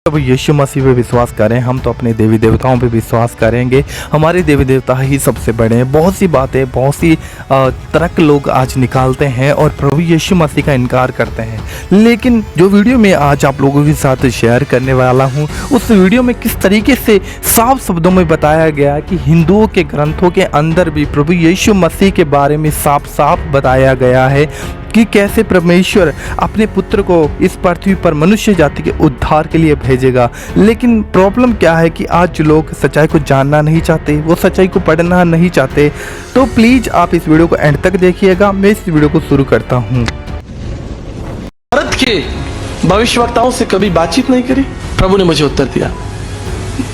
प्रभु यीशु मसीह पे विश्वास करें। हम तो अपने देवी देवताओं पे विश्वास करेंगे। हमारे देवी देवता ही सबसे बड़े हैं। बहुत सी बातें, बहुत सी तर्क लोग आज निकालते हैं और प्रभु यीशु मसीह का इनकार करते हैं। लेकिन जो वीडियो में आज आप लोगों के साथ शेयर करने वाला हूँ, उस वीडियो में किस तरीके से साफ शब्दों में बताया गया कि हिंदुओं के ग्रंथों के अंदर भी प्रभु यीशु मसीह के बारे में साफ साफ बताया गया है कि कैसे परमेश्वर अपने पुत्र को इस पृथ्वी पर मनुष्य जाति के उद्धार के लिए भेजेगा। लेकिन प्रॉब्लम क्या है कि आज लोग सच्चाई को जानना नहीं चाहते, वो सच्चाई को पढ़ना नहीं चाहते। तो प्लीज़ आप इस वीडियो को एंड तक देखिएगा। मैं इस वीडियो को शुरू करता हूँ। भारत के भविष्यवक्ताओं से कभी बातचीत नहीं करी? प्रभु ने मुझे उत्तर दिया।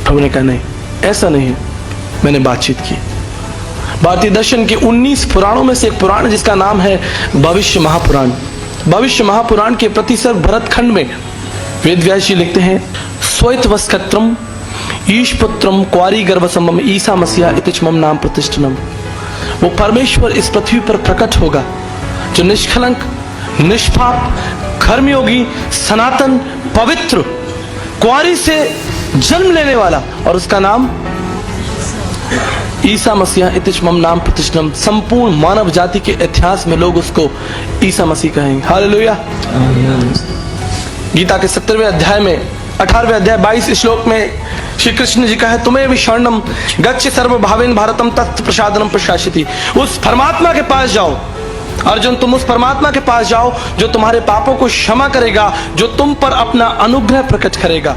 प्रभु ने कहा नहीं, ऐसा नहीं है, मैंने बातचीत की। भारतीय दर्शन के 19 पुराणों में से एक पुराण जिसका नाम है भविष्य महापुराण। भविष्य महापुराण के प्रतिसर्ग भरत खंड में वेद व्यास जी लिखते हैं, स्वैत वस्कत्रम ईशपुत्रम क्वारी गर्भसम्भम ईसा मसीहा इतिचमम नाम प्रतिष्ठनम। वो परमेश्वर इस पृथ्वी पर प्रकट होगा जो निष्कलंक, निष्पाप, कर्मयोगी, सनातन, पवित्र, क्वारी से जन्म लेने वाला, और उसका नाम ईसा मसीहा इतिचमम नाम प्रतिष्ठनम। संपूर्ण मानव जाति के इतिहास में लोग उसको ईसा मसीह कहेंगे। हालेलुया। गीता के 17वें अध्याय में 18वें अध्याय 22 श्लोक में श्री कृष्ण जी का है, तुम्हें भी शरणम गच्छ सर्वभावेन भारतम तत् प्रसादनम प्रशासिति। उस परमात्मा के पास जाओ अर्जुन, तुम उस परमात्मा के पास जाओ जो तुम्हारे पापों को क्षमा करेगा, जो तुम पर अपना अनुग्रह प्रकट करेगा।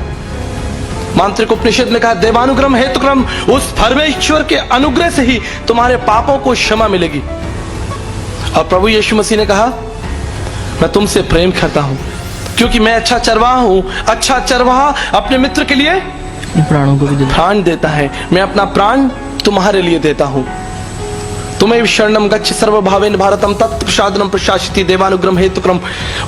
मांत्रिक उपनिषद में कहा, देवानुग्रह हेतुक्रम, उस परमेश्वर के अनुग्रह से ही तुम्हारे पापों को क्षमा मिलेगी। और प्रभु यीशु मसीह ने कहा, मैं तुमसे प्रेम करता हूं क्योंकि मैं अच्छा चरवाहा हूं। अच्छा चरवाहा अपने मित्र के लिए प्राणों को भी प्राण देता है। मैं अपना प्राण तुम्हारे लिए देता हूं। तुम्हें शरणम गच्छ सर्वभावेन भारतम तत् प्रसादनम प्रशासिति देवानुग्रह हेतुक्रम।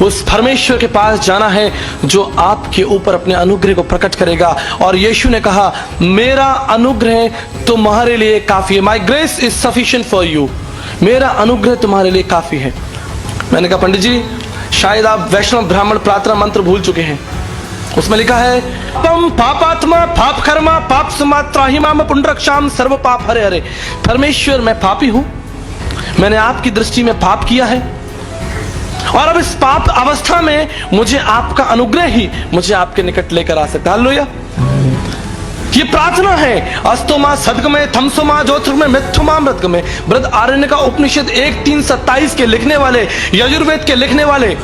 उस परमेश्वर के पास जाना है जो आपके ऊपर अपने अनुग्रह को प्रकट करेगा। और यीशु ने कहा, मेरा अनुग्रह तुम्हारे लिए काफी है। माई grace is sufficient for you. मेरा अनुग्रह तुम्हारे लिए काफी है। मैंने कहा, पंडित जी शायद आप वैष्णव ब्राह्मण प्रार्थना मंत्र भूल चुके हैं। उसमें लिखा है, पम पापात्मा पाप कर्मा पाप समात्राहिमाम पुंडरक्षाम सर्व पाप हरे हरे। परमेश्वर मैं पापी हूं, मैंने आपकी दृष्टि में पाप किया है, और अब इस पाप अवस्था में मुझे आपका अनुग्रह ही मुझे आपके निकट लेकर आ सकता है। हालेलुया। ये प्रार्थना है। अस्तोमा सदगमे थमसोमा ज्योतिर्गमे मिथुमा मृतगमे। बृहद आरण्य का उपनिषद 1:3-27 के लिखने वाले, यजुर्वेद के लिखने वाले,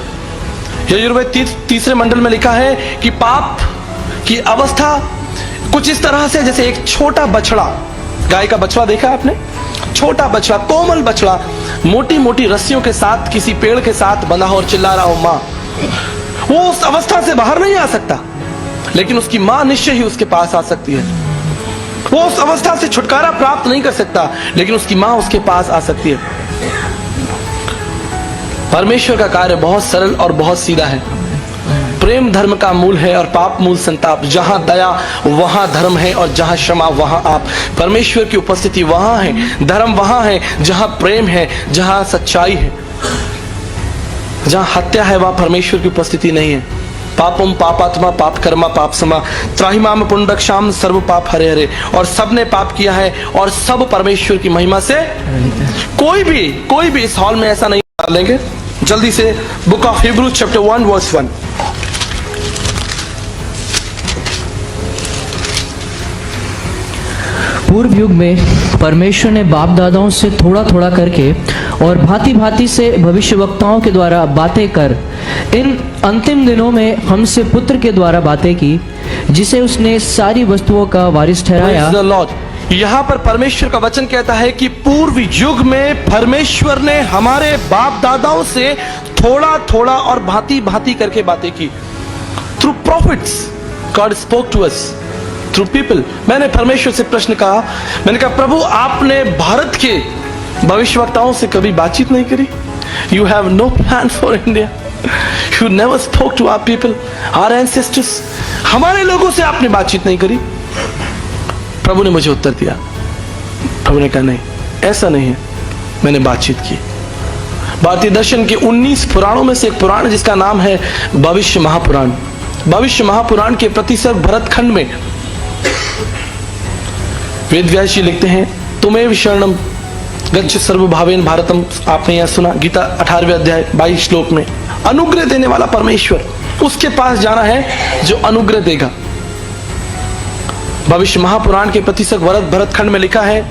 यजुर्वेद तीसरे मंडल में लिखा है कि पाप की अवस्था कुछ इस तरह से जैसे एक छोटा बछड़ा, गाय का बछड़ा देखा आपने? छोटा बछड़ा, कोमल बछड़ा, मोटी मोटी रस्सियों के साथ किसी पेड़ के साथ बंधा हो और चिल्ला रहा हो माँ, वो उस अवस्था से बाहर नहीं आ सकता, लेकिन उसकी माँ निश्चय ही उसके पास आ सकती है। वो उस अवस्था से छुटकारा प्राप्त नहीं कर सकता, लेकिन उसकी माँ उसके पास आ सकती है। परमेश्वर का कार्य बहुत सरल और बहुत सीधा है। प्रेम धर्म का मूल है और पाप मूल संताप। जहां दया वहां धर्म है, और जहां क्षमा वहां आप। परमेश्वर की उपस्थिति वहां है, धर्म वहां है जहां प्रेम है, जहां सच्चाई है। जहां हत्या है वहां परमेश्वर की उपस्थिति नहीं है। पापम पापात्मा पाप कर्मा पाप समा त्राहिमाम पुंडरक्षाम सर्व पाप हरे हरे। और सब ने पाप किया है और सब परमेश्वर की महिमा से कोई भी इस हॉल में ऐसा नहीं लेंगे। जल्दी से book of Hebrew chapter 1 verse 1। पूर्व युग में परमेश्वर ने बाप दादाओं से थोड़ा थोड़ा करके और भांति भांति से भविष्यवक्ताओं के द्वारा बातें कर इन अंतिम दिनों में हमसे पुत्र के द्वारा बातें की, जिसे उसने सारी वस्तुओं का वारिस ठहराया। यहाँ पर परमेश्वर का वचन कहता है कि पूर्व युग में परमेश्वर ने हमारे बाप दादाओं से थोड़ा थोड़ा और भांति भांति करके बातें की। Through prophets God spoke to us, through people. मैंने परमेश्वर से प्रश्न कहा, मैंने कहा, प्रभु आपने भारत के भविष्यवक्ताओं से कभी बातचीत नहीं करी? You have no plan for India, you never spoke to our people, our ancestors. हमारे लोगों से आपने बातचीत नहीं करी? प्रभु ने मुझे उत्तर दिया। प्रभु ने कहा नहीं, ऐसा नहीं है, मैंने बातचीत की। भारतीय दर्शन के 19 पुराणों में से एक पुराण जिसका नाम है भविष्य महापुराण। भविष्य महापुराण के प्रतिसर्ग भरतखंड में वेद व्यास जी लिखते हैं, तुम्हें शरणम गच्छ सर्वभावेन भारतम। आपने यह सुना, गीता 18वें अध्याय 22 श्लोक में। अनुग्रह देने वाला परमेश्वर, उसके पास जाना है जो अनुग्रह देगा। भविष्य महापुराण के प्रतिसर्ग भरतखंड में लिखा है,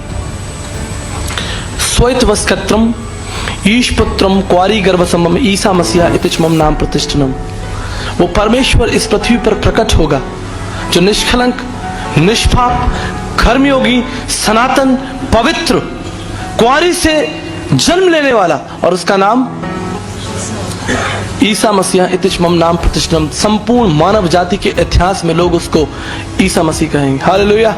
स्वैतवस्कत्रम ईशपुत्रम क्वारी गर्भसमम ईसा मसीहा इतिच मम नाम प्रतिष्ठनम। वो परमेश्वर इस पृथ्वी पर प्रकट होगा जो निष्कलंक, निष्पाप, कर्मयोगी, सनातन, पवित्र, क्वारी से जन्म लेने वाला, और उसका नाम ईसा मसीहा इतिच मम नाम प्रतिष्ठनम। संपूर्ण मानव जाति के इतिहास में लोग उसको ईसा मसीह कहेंगे। हालेलुया।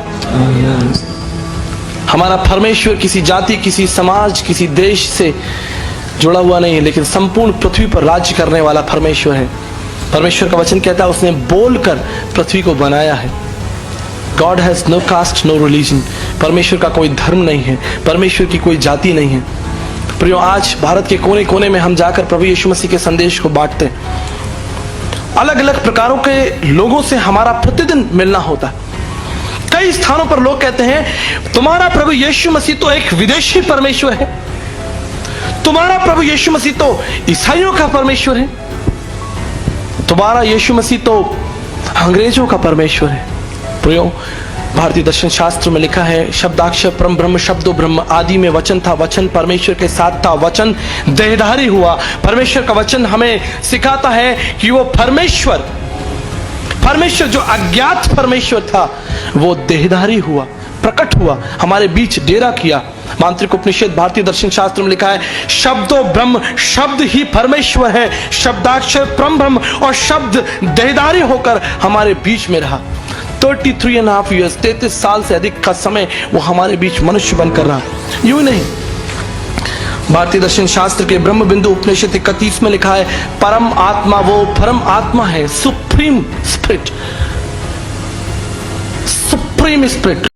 हमारा परमेश्वर किसी जाति, किसी समाज, किसी देश से जुड़ा हुआ नहीं है, लेकिन संपूर्ण पृथ्वी पर राज्य करने वाला परमेश्वर है। परमेश्वर का वचन कहता है, उसने बोलकर पृथ्वी को बनाया है। God has no caste, no religion. परमेश्वर का कोई धर्म नहीं है, परमेश्वर की कोई जाति नहीं है। प्रियो, आज भारत के कोने कोने में हम जाकर प्रभु यीशु मसीह के संदेश को बांटते हैं। अलग अलग प्रकारों के लोगों से हमारा प्रतिदिन मिलना होता है। कई स्थानों पर लोग कहते हैं, तुम्हारा प्रभु यीशु मसीह तो एक विदेशी परमेश्वर है, तुम्हारा प्रभु यीशु मसीह तो ईसाइयों का परमेश्वर है, तुम्हारा यीशु मसीह तो अंग्रेजों का परमेश्वर है। प्रियो, भारतीय दर्शन शास्त्र में लिखा है, शब्दाक्षर परम ब्रह्म शब्दो ब्रह्म, आदि में वचन था, वचन परमेश्वर के साथ था, वचन देहधारी हुआ। परमेश्वर का वचन हमें सिखाता है कि वो परमेश्वर जो अज्ञात परमेश्वर था वो देहधारी हुआ, प्रकट हुआ, हमारे बीच डेरा किया। मांत्रिक उपनिषद भारतीय दर्शन शास्त्र में लिखा है, शब्दो ब्रह्म, शब्द ही परमेश्वर है, शब्दाक्षर परम ब्रह्म, और शब्द देहधारी होकर हमारे बीच में रहा। 33.5 ईयर्स, 33 साल से अधिक का समय वो हमारे बीच मनुष्य बनकर रहा। यूं नहीं, भारतीय दर्शन शास्त्र के ब्रह्म बिंदु उपनिषद 31 में लिखा है, परम आत्मा वो परम आत्मा है, सुप्रीम स्पिरिट, सुप्रीम स्पिरिट,